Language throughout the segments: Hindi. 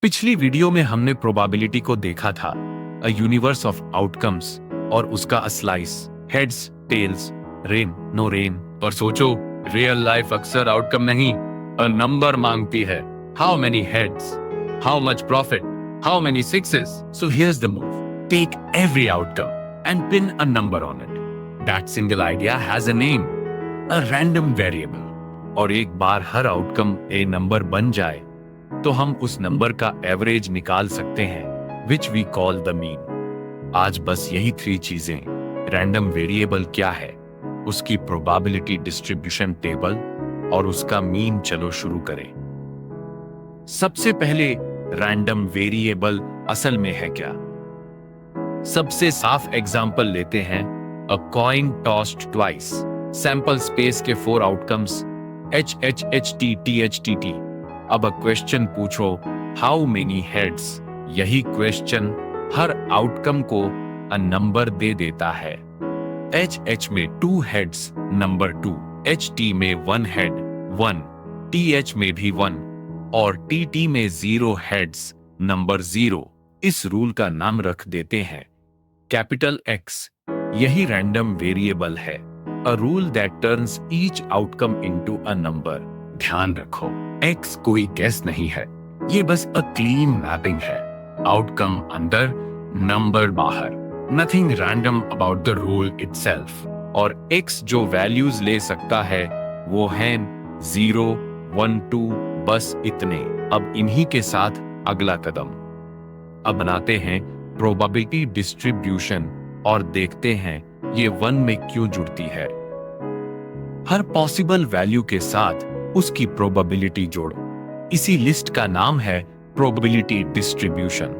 पिछली वीडियो में हमने प्रोबेबिलिटी को देखा था, अ यूनिवर्स ऑफ आउटकम्स, और उसका slice, heads, tails, rain, no rain. पर सोचो, रियल लाइफ अक्सर आउटकम नहीं, अ नंबर मांगती है। How many heads, how much profit, how many sixes? So here's the move, take every outcome and pin a number on it. That single idea has a name, a random variable. और एक बार हर आउटकम ए नंबर बन जाए तो हम उस नंबर का एवरेज निकाल सकते हैं, which we call the mean. आज बस यही 3 चीजें, रैंडम वेरिएबल क्या है, उसकी प्रोबेबिलिटी डिस्ट्रीब्यूशन टेबल और उसका मीन। चलो शुरू करें। सबसे पहले, रैंडम वेरिएबल असल में है क्या? सबसे साफ एग्जांपल लेते हैं, अ coin tossed twice, sample space के 4 outcomes H H H T T H T T। अब क्वेश्चन पूछो, हाउ मेनी हेड्स? यही क्वेश्चन हर आउटकम को अ नंबर दे देता है। H में 2 हेड्स, नंबर 2, HT में 1 हेड, 1, TH में भी 1 और TT में 0 हेड्स, नंबर 0। इस रूल का नाम रख देते हैं कैपिटल X। यही रैंडम वेरिएबल है, a rule that turns each outcome into a number. ध्यान रखो, X कोई गेस नहीं है, ये बस अ क्लीन मैपिंग है। आउटकम अंदर, नंबर बाहर, nothing random about the rule itself. और X जो वैल्यूज ले सकता है वो हैं 0, 1, 2, बस इतने। अब इन्हीं के साथ अगला कदम, अब बनाते हैं प्रोबेबिलिटी डिस्ट्रीब्यूशन और देखते हैं ये 1 में क्यों जुड़ती है। हर पॉसिबल वैल्यू के साथ उसकी प्रोबेबिलिटी जोड़ो। इसी लिस्ट का नाम है प्रोबेबिलिटी डिस्ट्रीब्यूशन।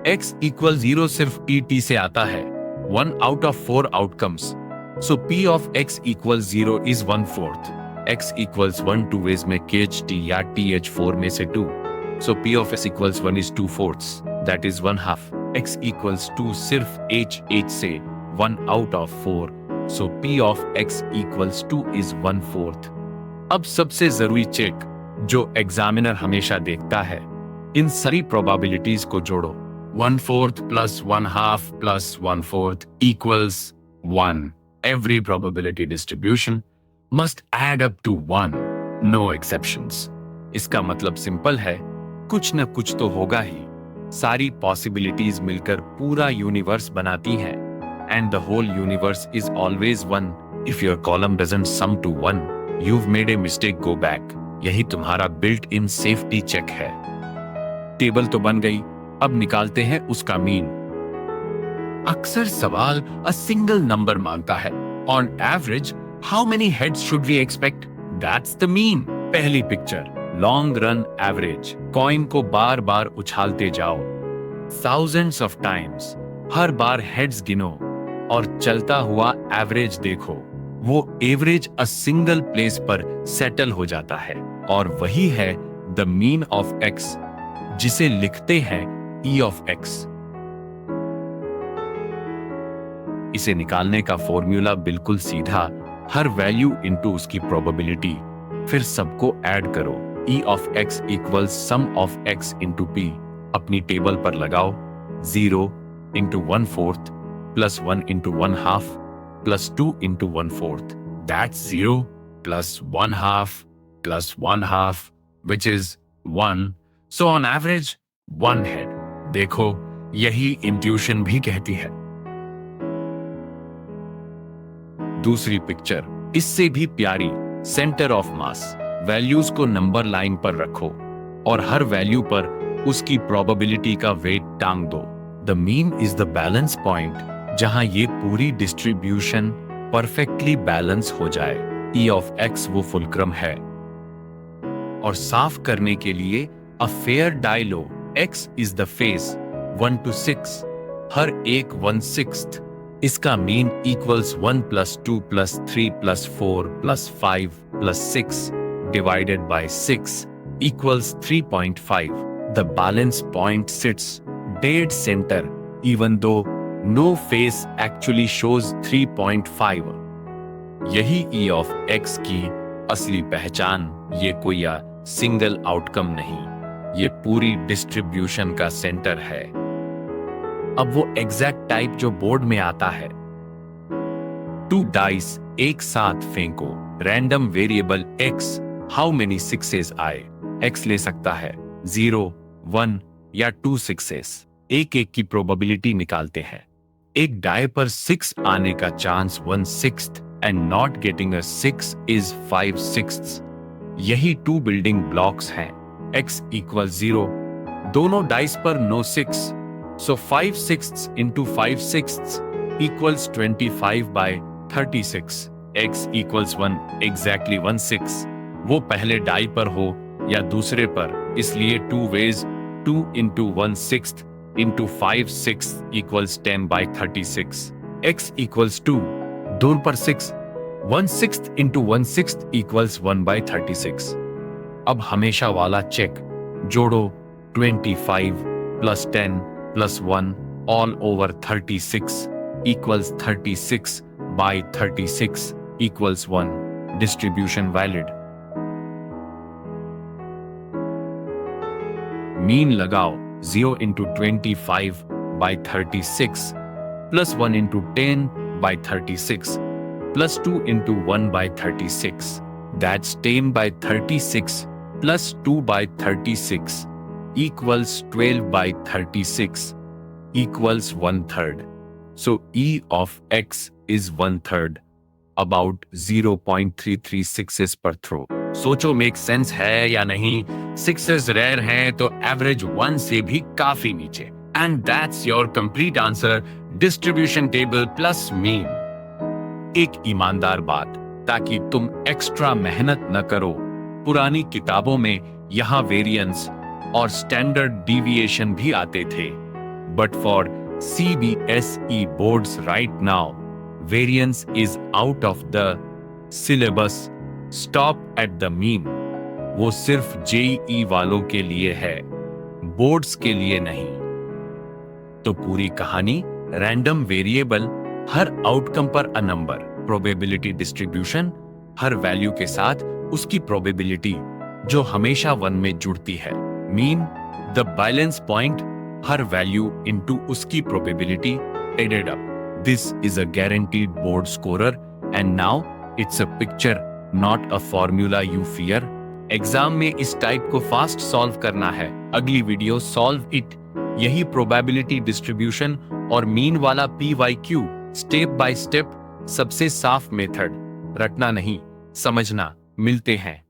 X इक्वल 0 सिर्फ PT से आता है, 1 out of 4 outcomes. So P of X equal 0 is 1/4। X equals 1 2 ways में KHT या TH 4 में से 2। So P of S equals 1 is 2/4, that is 1/2। X equals 2 सिर्फ H से 1 out of 4। So P of X equals 2 is 1/4। अब सबसे जरूरी चेक जो एग्जामिनर हमेशा देखता है, इन सारी प्रोबेबिलिटीज को जोड़ो। 1/4 plus 1/2 plus 1/4 equals 1। Every probability distribution must add up to 1, no exceptions. इसका मतलब सिंपल है, कुछ न कुछ तो होगा ही। सारी पॉसिबिलिटीज मिलकर पूरा यूनिवर्स बनाती हैं, and the whole universe is always 1. If your column doesn't sum to 1, you've made a mistake, go back. यही तुम्हारा built in safety check है। टेबल तो बन गई, अब निकालते हैं उसका मीन। अक्सर सवाल a single number मांगता है। On average, how many heads should we expect? That's the mean. पहली picture, long run average. Coin को बार बार उछालते जाओ, thousands of times, her bar heads गिनो और चलता हुआ एवरेज देखो। वो एवरेज अ सिंगल प्लेस पर सेटल हो जाता है, और वही है द मीन ऑफ X, जिसे लिखते हैं E ऑफ X। इसे निकालने का फॉर्मूला बिल्कुल सीधा, हर वैल्यू इनटू उसकी प्रोबेबिलिटी, फिर सबको ऐड करो। E of X equals sum of X into P। अपनी टेबल पर लगाओ, 0 into 1/4 plus 1 into 1/2 plus 2 into 1/4. That's 0 plus 1/2 plus 1/2, which is 1. So on average, 1 head. देखो, यही इंट्यूशन भी कहती है। दूसरी पिक्चर, इससे भी प्यारी, सेंटर ऑफ मास। वैल्यूज को नंबर लाइन पर रखो और हर वैल्यू पर उसकी प्रोबेबिलिटी का वेट टांग दो। The mean is the balance point, जहां ये पूरी डिस्ट्रीब्यूशन परफेक्टली बैलेंस हो जाए। E of X वो फुलक्रम है। और साफ करने के लिए a fair die low, X is the face, 1 to 6, हर एक 1/6। इसका mean equals 1 plus 2 plus 3 plus 4 plus 5 plus 6 divided by 6 equals 3.5. The balance point sits dead center, even though no face actually shows 3.5. यही E of X की असली पहचान, ये कोई सिंगल आउटकम नहीं, ये पूरी डिस्ट्रीब्यूशन का सेंटर है। अब वो एग्जैक्ट टाइप जो बोर्ड में आता है। 2 डाइस एक साथ फेंको, random variable x, how many sixes आए। x ले सकता है 0, 1 या 2 सिक्सेस। एक एक की प्रोबेबिलिटी निकालते हैं। एक डाई पर 6 आने का chance 1/6 and not getting a 6 is 5/6। यही 2 बिल्डिंग ब्लॉक्स हैं। x = 0, दोनों डाइस पर no 6, so 5/6 into 5/6 equals 25/36। x = 1, exactly 1/6। वो पहले डाई पर हो या दूसरे पर, इसलिए 2 ways 2 into 1/6 into 5/6 equals 10/36। x equals 2, दोनों पर 6, 1/6 into 1/6 equals 1/36। अब हमेशा वाला चेक जोड़ो, 25 plus 10 plus 1 all over 36 equals 36/36 equals 1. Distribution valid. Mean लगाओ, 0 into 25/36 plus 1 into 10/36 plus 2 into 1/36. That's 10/36 plus 2/36 equals 12/36 equals 1/3. So E of x is 1/3, about 0.336 per throw. सोचो मेक सेंस है या नहीं? 6s रेयर हैं तो एवरेज 1 से भी काफी नीचे। And that's your complete answer, distribution table plus mean. एक ईमानदार बात, ताकि तुम एक्स्ट्रा मेहनत न करो, पुरानी किताबों में यहाँ वेरिएंस और स्टैंडर्ड डिविएशन भी आते थे। But for CBSE boards right now, variance is out of the syllabus. Stop at the mean. वो सिर्फ JEE वालों के लिए है, बोर्ड्स के लिए नहीं। तो पूरी कहानी, रैंडम वेरिएबल, हर आउटकम पर a number, probability distribution, her value के साथ उसकी प्रोबेबिलिटी जो हमेशा 1 में जुड़ती है। मीन, द बैलेंस पॉइंट, हर वैल्यू इनटू उसकी probability added up. This is a guaranteed board scorer and now it's a picture, not a formula you fear. Exam में इस टाइप को फास्ट सॉल्व करना है। अगली वीडियो सॉल्व इट। यही प्रोबेबिलिटी डिस्ट्रीब्यूशन और मीन वाला PYQ स्टेप बाय स्टेप सबसे साफ मेथड, रटना नहीं समझना। मिलते हैं।